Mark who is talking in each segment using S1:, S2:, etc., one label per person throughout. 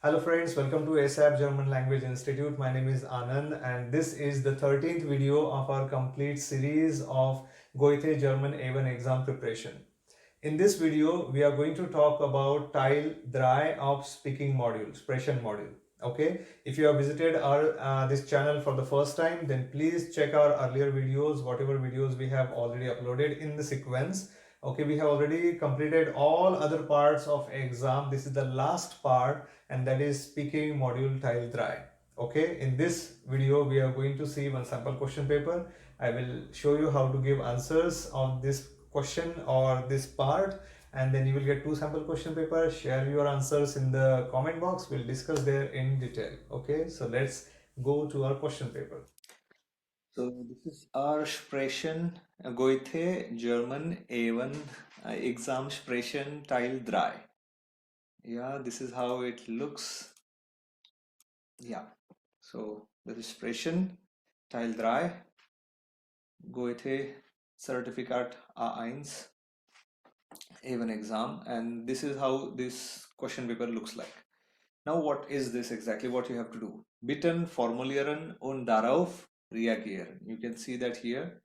S1: Hello friends, welcome to ASAP German Language Institute. My name is Anand and this is the 13th video of our complete series of Goethe German A1 exam preparation. In this video, we are going to talk about Teil 3 of speaking module, Sprechen module. Okay, if you have visited our this channel for the first time, then please check our earlier videos, whatever videos we have already uploaded in the sequence. Okay, we have already completed all other parts of exam. This is the last part, and that is speaking module Teil 3. Okay, in this video, we are going to see one sample question paper. I will show you how to give answers on this question or this part, and then you will get two sample question papers. Share your answers in the comment box. We'll discuss there in detail. Okay, so let's go to our question paper. So this is our Sprechen Goethe German A1 exam Sprechen Teil 3. Yeah, this is how it looks. Yeah, so this is Sprechen Teil 3 Goethe-Zertifikat A1 A1 exam, and this is how this question paper looks like. Now what is this exactly? What you have to do? Bitten formulieren und darauf reagieren. You can see that here,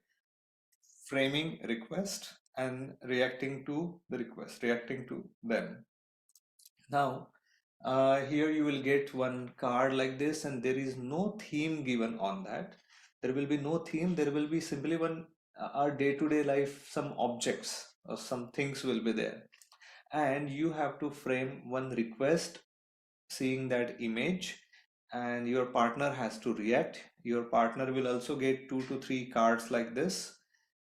S1: framing request and reacting to the request, reacting to them. Now here you will get one card like this, and there is no theme given on that. There will be no theme. There will be simply one our day-to-day life, some objects or some things will be there, and you have to frame one request seeing that image, and your partner has to react. Your partner will also get 2 to 3 cards like this,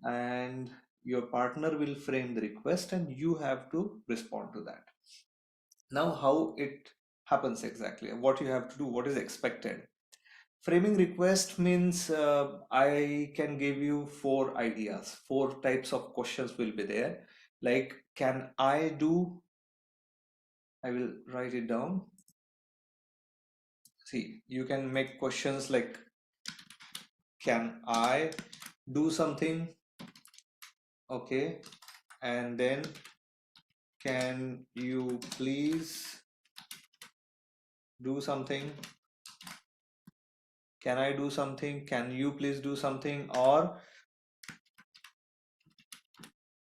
S1: and your partner will frame the request and you have to respond to that. Now how it happens exactly, what you have to do, what is expected. Framing request means I can give you 4 ideas, 4 types of questions will be there, like can I do, I will write it down. See, you can make questions like can I do something, okay, and then can you please do something, can I do something, can you please do something, or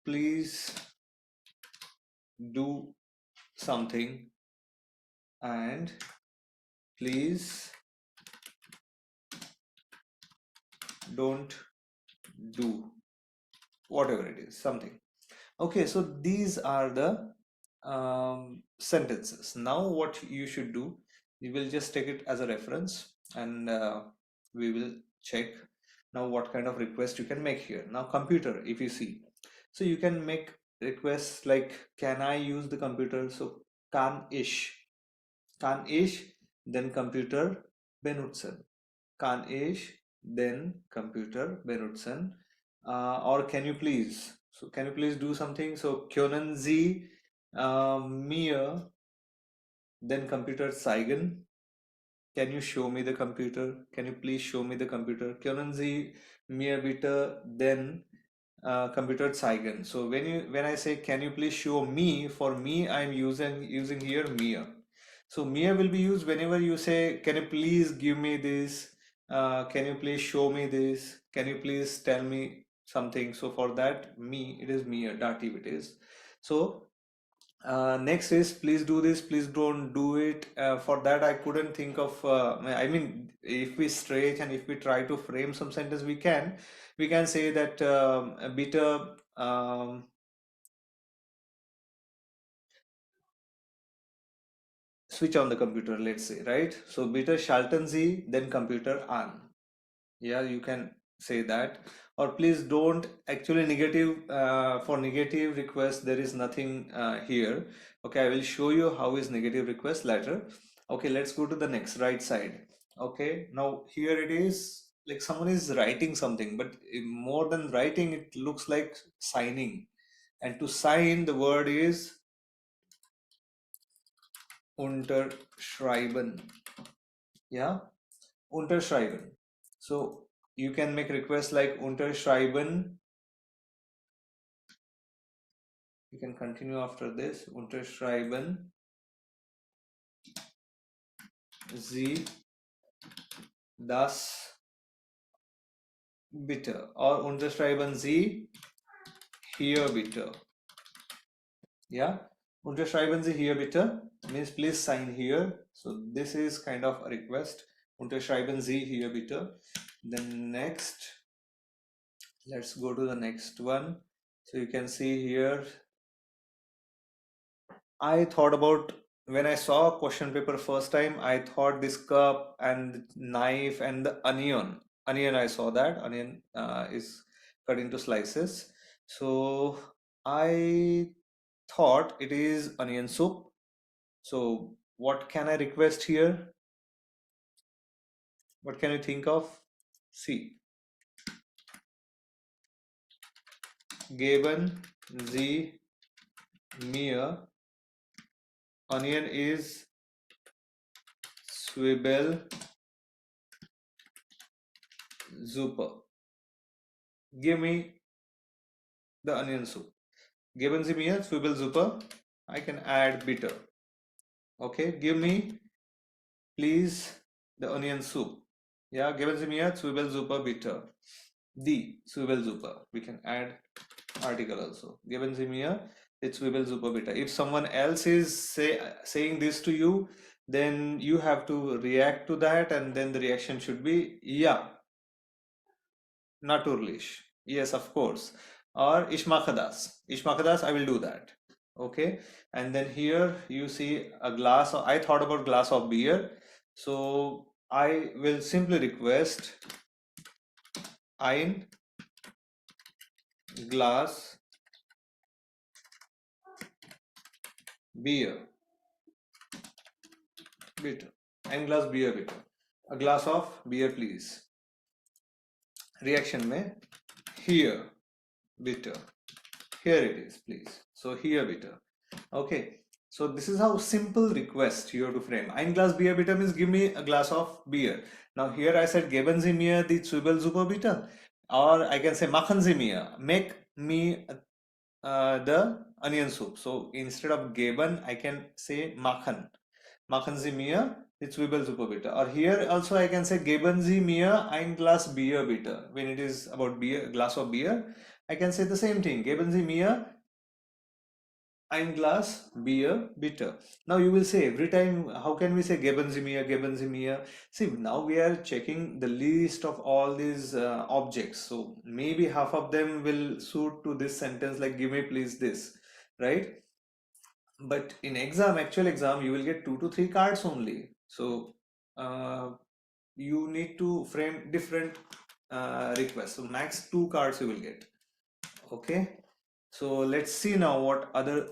S1: please do something, and please don't do, whatever it is, something. Okay, so these are the sentences. Now what you should do, you will just take it as a reference, and we will check now what kind of request you can make here. Now computer, if you see, so you can make requests like can I use the computer, so kann ich then computer benutzen, kann ich then computer benutzen, or can you please, so can you please do something, so können Sie mir then computer zeigen, can you show me the computer, can you please show me the computer, können Sie mir bitte then computer zeigen. So when I say can you please show me, for me I'm using here mir. So mir will be used whenever you say can you please give me this, can you please show me this, can you please tell me something. So for that me, it is mir, dative it is. So next is please do this, please don't do it. For that I couldn't think of, I mean, if we stretch and if we try to frame some sentence, we can say that bitte switch on the computer, let's say, right? So bitte schalten Sie then computer an. Yeah, you can say that. Or please don't, actually negative, for negative request there is nothing here. Okay, I will show you how is negative request later. Okay, let's go to the next right side. Okay, now here it is like someone is writing something, but more than writing, it looks like signing. And to sign, the word is unterschreiben. Yeah, unterschreiben. So you can make requests like unterschreiben. You can continue after this, unterschreiben. Sie das bitte, or unterschreiben Sie hier bitte. Yeah, unterschreiben Sie hier bitte means please sign here. So this is kind of a request. Unterschreiben Sie hier bitte. Then next, let's go to the next one. So you can see here, I thought about, when I saw question paper first time, I thought this cup and knife and the onion. Onion, I saw that onion is cut into slices. So I thought it is onion soup. So what can I request here? What can you think of? See, geben Sie mir, onion is Zwiebelsuppe. Give me the onion soup. Geben Sie mir Zwiebelsuppe. I can add bitter. Okay, give me please the onion soup. Yeah, geben Sie mir Zwiebelsuppe bitter. Die Zwiebelsuppe. We can add article also. Geben Sie mir die Zwiebelsuppe bitter. If someone else is saying this to you, then you have to react to that, and then the reaction should be yeah, natürlich. Yes, of course. Or ich mache das. Ich mache das, I will do that. Okay, and then here you see a glass of, I thought about glass of beer, so I will simply request ein Glas Bier bitte. Ein Glas Bier bitte. A glass of beer please. Reaction mein here bitte. Here it is please. So here bitte. Okay, so this is how simple request you have to frame. Ein Glas Bier bitte means give me a glass of beer. Now here I said geben Sie mir die Zwiebelsuppe bitte, or I can say machen Sie mir, make me the onion soup. So instead of geben, I can say machen. Machen Sie mir die Zwiebelsuppe bitte. Or here also I can say geben Sie mir ein Glas Bier bitte. When it is about beer, glass of beer, I can say the same thing. Geben Sie mir ein Glas Bier bitte. Now you will say every time, how can we say geben Sie mir, geben Sie mir? See, now we are checking the list of all these objects. So maybe half of them will suit to this sentence like give me please this, right? But in exam, actual exam, you will get 2 to 3 cards only. So you need to frame different requests. So max 2 cards you will get. Okay. So let's see now what other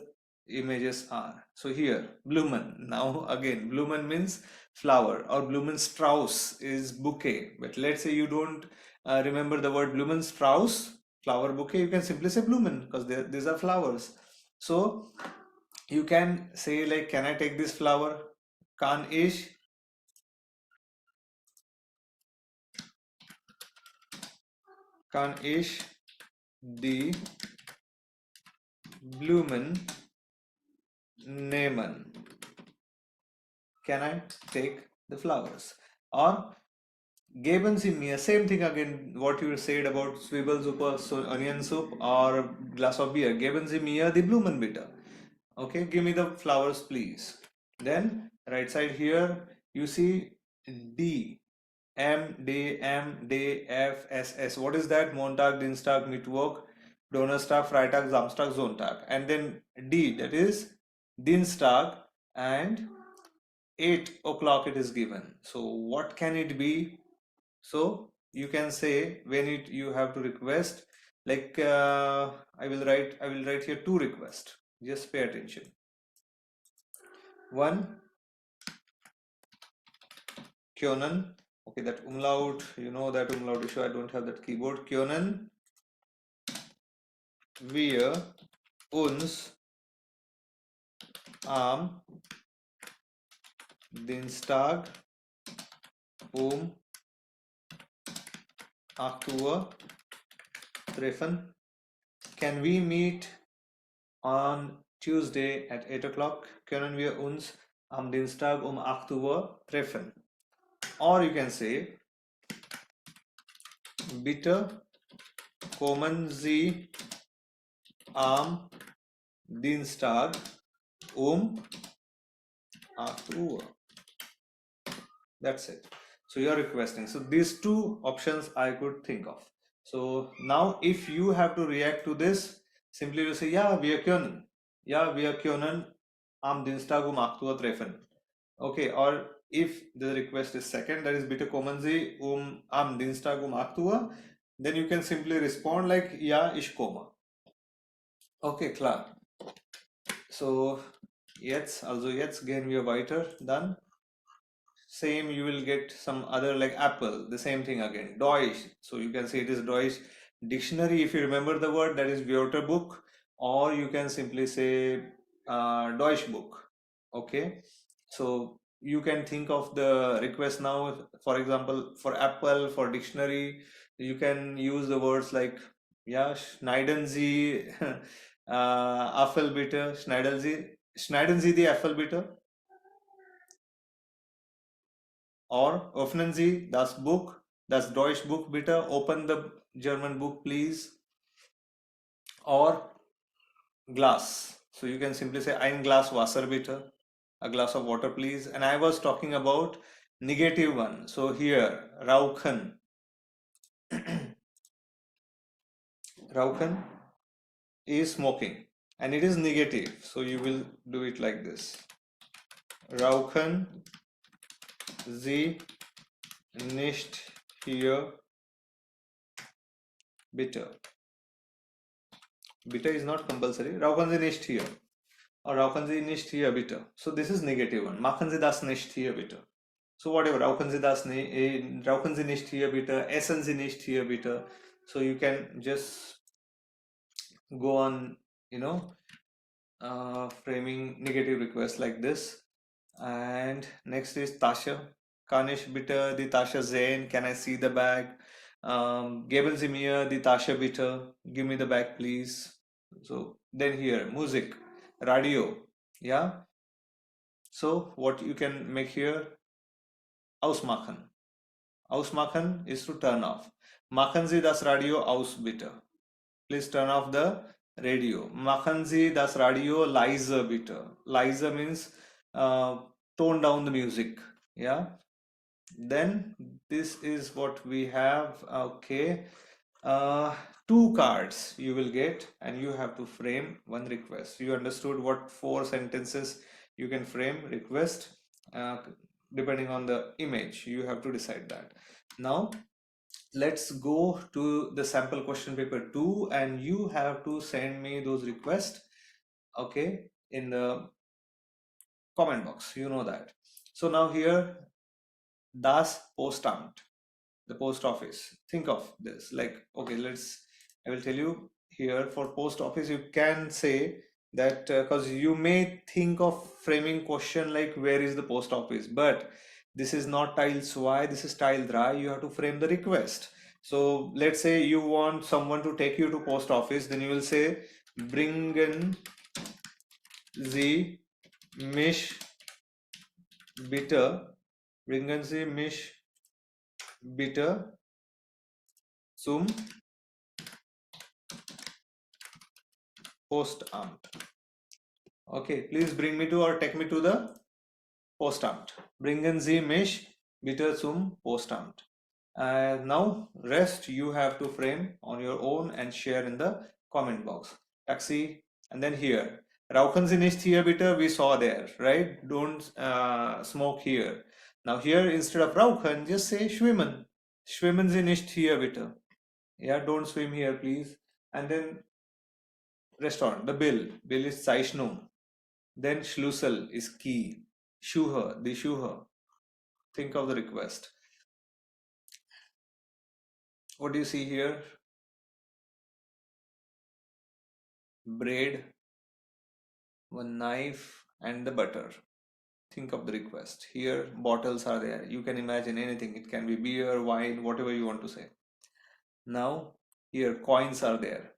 S1: images are. So here, Blumen. Now again, Blumen means flower, or Blumenstrauß is bouquet. But let's say you don't remember the word Blumenstrauß, flower bouquet, you can simply say Blumen because these are flowers. So you can say like, can I take this flower? Kann ich die Blumen nehmen? Can I take the flowers? Or geben Sie mir, same thing again, what you said about Zwiebelsuppe, so onion soup or glass of beer. Geben Sie mir die Blumen bitte. Okay, give me the flowers please. Then right side here you see D, M, D, M, D, F, S, S. What is that? Montag, Dienstag, Mittwoch, Donnerstag, Freitag, Samstag, Sonntag. And then D, that is Dienstag, and 8 o'clock it is given. So what can it be? So you can say when you have to request, like I will write here 2 requests. Just pay attention. One, können. Okay, that umlaut, you know that umlaut issue. I don't have that keyboard. Können wir uns am Dienstag um 8 Uhr treffen? Can we meet on Tuesday at 8 o'clock? Können wir uns Am Dienstag 8 Uhr treffen. Or you can say, bitte kommen Sie am Dienstag 8 Uhr. That's it. So you're requesting. So these two options I could think of. So now if you have to react to this, simply you say, ja, wir können. Ja, wir können am Dienstag 8 Uhr treffen. Okay, or if the request is second, that is bitte kommen Sie am Dienstag 8 Uhr, then you can simply respond like, ja, ich komme. Okay, klar. So jetzt gehen wir weiter. Dann same, you will get some other like Apple, the same thing again. Deutsch. So you can say it is Deutsch dictionary. If you remember the word, that is Wörterbuch, or you can simply say Deutsch book. Okay. So you can think of the request now. For example, for Apple, for dictionary, you can use the words like, yeah, schneiden Sie Apfelbitte, schneiden Sie die Apfelbitte. Or öffnen Sie das Buch, das Deutschbuch bitte, open the German book please. Or glass, so you can simply say ein Glas Wasser bitte, a glass of water please. And I was talking about negative one, so here rauchen. Rauchen is smoking and it is negative, so you will do it like this: Rauchen Sie nicht hier bitte. Bitte is not compulsory. Rauchen Sie nicht hier. Or rauchen Sie nicht hier bitte. So this is negative one. Machen Sie das nicht hier bitte. So whatever, rauchen Sie nicht hier bitte, essen Sie nicht hier bitte. So you can just go on, framing negative requests like this. And next is Tasche. Kann ich bitte die Tasche sehen? Can I see the bag? Geben Sie mir die Tasche bitte. Give me the bag, please. So then here, Musik, radio. Yeah. So what you can make here? Ausmachen. Ausmachen is to turn off. Machen Sie das Radio aus, bitte. Please turn off the radio. Machen Sie das Radio leise, bitte. Leise means tone down the music. Yeah. Then this is what we have. Okay. Two cards you will get and you have to frame one request. You understood what 4 sentences you can frame request depending on the image. You have to decide that. Now let's go to the sample question paper 2 and you have to send me those requests, okay, in the comment box. You know that. So now here, das Postamt, the post office. Think of this like, okay, I will tell you here for post office, you can say that because you may think of framing question like where is the post office, but this is not Teil 2, this is Teil 3. You have to frame the request. So let's say you want someone to take you to post office, then you will say bringen Sie mich bitte, bringen Sie mich bitte zum Postamt. Okay, please bring me to or take me to the Postamt. Bringen Sie mich bitte zum Postamt. Now rest you have to frame on your own and share in the comment box. Taxi, and then here. Rauchen Sie nicht hier bitte, we saw there, right? Don't smoke here. Now here instead of rauchen, just say schwimmen. Schwimmen Sie nicht hier bitte. Yeah, don't swim here please. And then restaurant, the bill is Zeichnung. Then Schlüssel is key. Schuhe, the Schuhe. Think of the request. What do you see here? Bread, one knife, and the butter. Think of the request. Here, bottles are there. You can imagine anything. It can be beer, wine, whatever you want to say. Now, here, coins are there.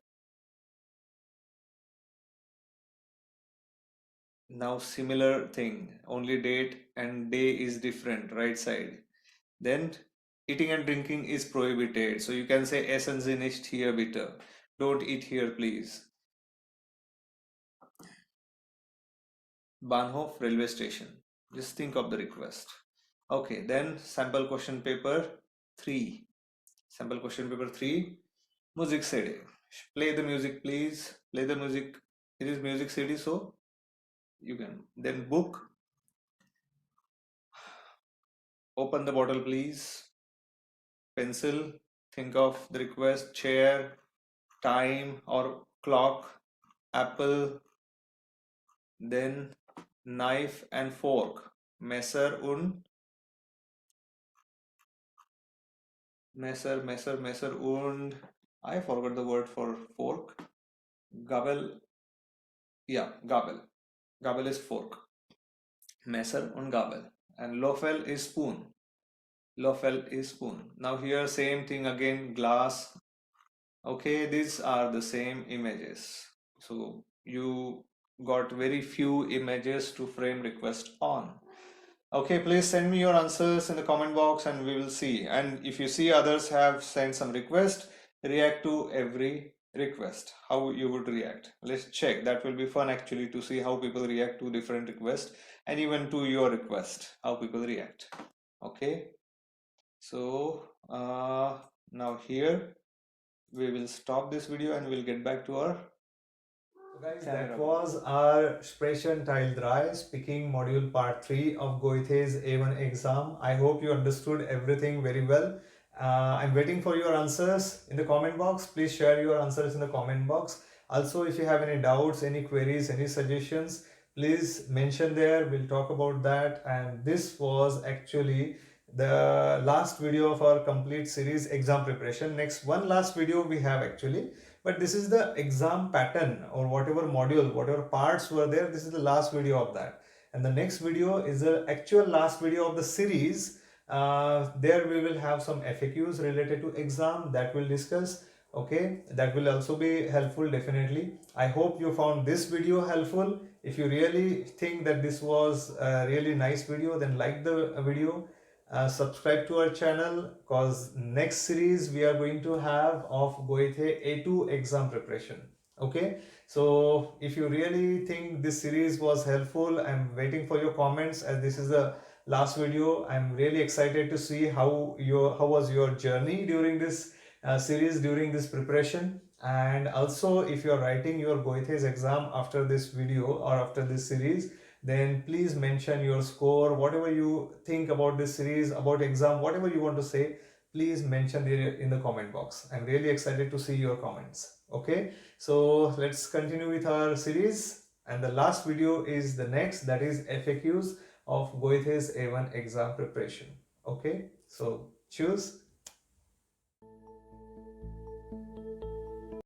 S1: Now similar thing, only date and day is different, right side. Then eating and drinking is prohibited, so you can say essen Sie nicht hier bitte, don't eat here please. Bahnhof, railway station. Just think of the request. Okay, then sample question paper 3. Sample question paper 3. Music CD. Play the music, please. Play the music. It is music CD, so you can. Then book. Open the bottle, please. Pencil. Think of the request. Chair, time or clock, apple. Then knife and fork. Messer und Messer und I forgot the word for fork. Gabel. Yeah, Gabel. Gabel is fork. Messer und Gabel. And Löffel is spoon. Löffel is spoon. Now here same thing again, glass. Okay, these are the same images. So you got very few images to frame request on. Okay, please send me your answers in the comment box and we will see. And if you see others have sent some request, react to every request, how you would react. Let's check. That will be fun actually to see how people react to different requests and even to your request, how people react. Okay, so now here we will stop this video and we'll get back to our. So guys, that was our Sprechen Teil 3 speaking module part 3 of Goethe's A1 exam. I hope you understood everything very well. I'm waiting for your answers in the comment box. Please share your answers in the comment box. Also, if you have any doubts, any queries, any suggestions, please mention there. We'll talk about that. And this was actually the last video of our complete series exam preparation. Next, one last video we have actually, but this is the exam pattern or whatever module, whatever parts were there, this is the last video of that. And the next video is the actual last video of the series. There we will have some FAQs related to exam that we'll discuss. Okay, that will also be helpful definitely. I hope you found this video helpful. If you really think that this was a really nice video, then like the video. Subscribe to our channel because next series we are going to have of Goethe A2 exam preparation. Okay, so if you really think this series was helpful, I'm waiting for your comments as this is the last video. I'm really excited to see how was your journey during this series, during this preparation. And also if you're writing your Goethe's exam after this video or after this series, then please mention your score, whatever you think about this series, about exam, whatever you want to say, please mention there in the comment box. I'm really excited to see your comments. Okay, so let's continue with our series, and the last video is the next, that is FAQs of Goethe's A1 exam preparation. Okay, so choose.